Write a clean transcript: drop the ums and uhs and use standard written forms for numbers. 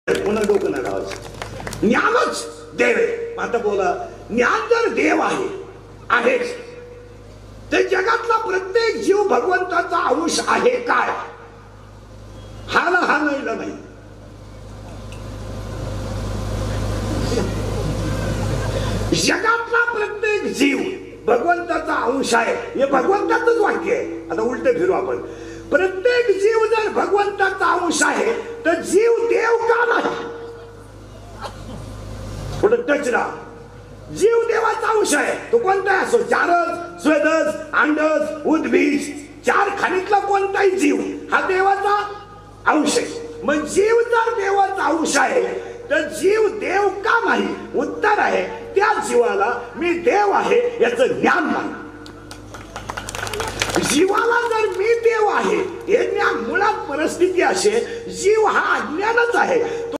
पुन्हा डोकं नाही लावायचं. ज्ञानच देव आहे. आता बोला, ज्ञान जर देव आहेच तर जगातला प्रत्येक जीव भगवंताचा अंश आहे काय? हा नाही. जगातला प्रत्येक जीव भगवंताचा अंश आहे हे भगवंताचंच वाक्य आहे. आता उलट फिरू आपण. प्रत्येक जीव जर भगवंताचा अंश आहे तर जीव देव का नाही? पुढे टचरा. जीव देवाचा अंश आहे. तो कोणता असो, चारच, स्वेदस, अंडस, उद्भिज, चार खाणीतला कोणताही जीव हा देवाचा अंश आहे. मग जीव जर देवाचा अंश आहे तर जीव देव का नाही? उत्तर आहे, त्या जीवाला मी देव आहे याचं ज्ञान नाही. जीवाला जर मी देव आहे हे ज्ञान, मुळात परिस्थिती असे, जीव हा अज्ञानच आहे.